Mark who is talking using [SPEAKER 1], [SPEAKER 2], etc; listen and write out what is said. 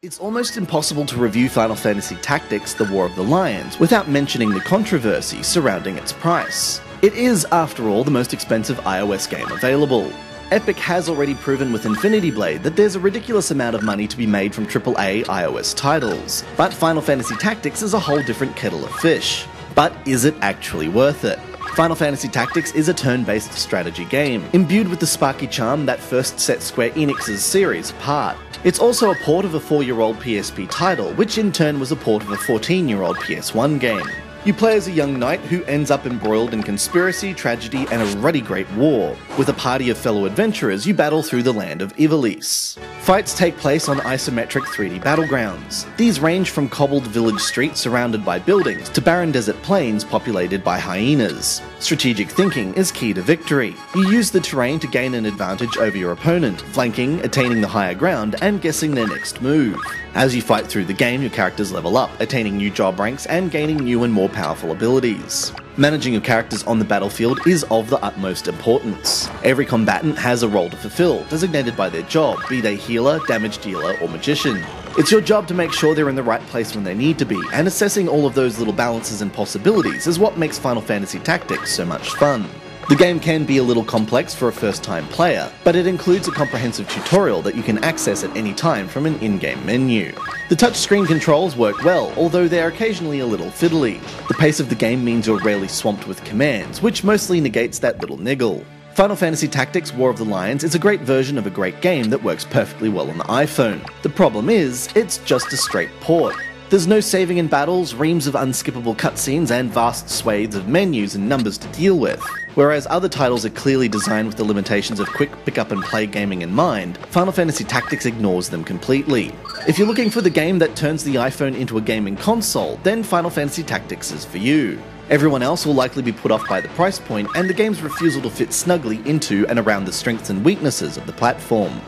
[SPEAKER 1] It's almost impossible to review Final Fantasy Tactics: The War of the Lions without mentioning the controversy surrounding its price. It is, after all, the most expensive iOS game available. Epic has already proven with Infinity Blade that there's a ridiculous amount of money to be made from AAA iOS titles, but Final Fantasy Tactics is a whole different kettle of fish. But is it actually worth it? Final Fantasy Tactics is a turn-based strategy game, imbued with the sparky charm that first set Square Enix's series apart. It's also a port of a 4-year-old PSP title, which in turn was a port of a 14-year-old PS1 game. You play as a young knight who ends up embroiled in conspiracy, tragedy, and a ruddy great war. With a party of fellow adventurers, you battle through the land of Ivalice. Fights take place on isometric 3D battlegrounds. These range from cobbled village streets surrounded by buildings to barren desert plains populated by hyenas. Strategic thinking is key to victory. You use the terrain to gain an advantage over your opponent, flanking, attaining the higher ground, and guessing their next move. As you fight through the game, your characters level up, attaining new job ranks and gaining new and more powerful abilities. Managing your characters on the battlefield is of the utmost importance. Every combatant has a role to fulfill, designated by their job, be they healer, damage dealer, or magician. It's your job to make sure they're in the right place when they need to be, and assessing all of those little balances and possibilities is what makes Final Fantasy Tactics so much fun. The game can be a little complex for a first-time player, but it includes a comprehensive tutorial that you can access at any time from an in-game menu. The touchscreen controls work well, although they're occasionally a little fiddly. The pace of the game means you're rarely swamped with commands, which mostly negates that little niggle. Final Fantasy Tactics: War of the Lions is a great version of a great game that works perfectly well on the iPhone. The problem is, it's just a straight port. There's no saving in battles, reams of unskippable cutscenes, and vast swathes of menus and numbers to deal with. Whereas other titles are clearly designed with the limitations of quick pick-up-and-play gaming in mind, Final Fantasy Tactics ignores them completely. If you're looking for the game that turns the iPhone into a gaming console, then Final Fantasy Tactics is for you. Everyone else will likely be put off by the price point and the game's refusal to fit snugly into and around the strengths and weaknesses of the platform.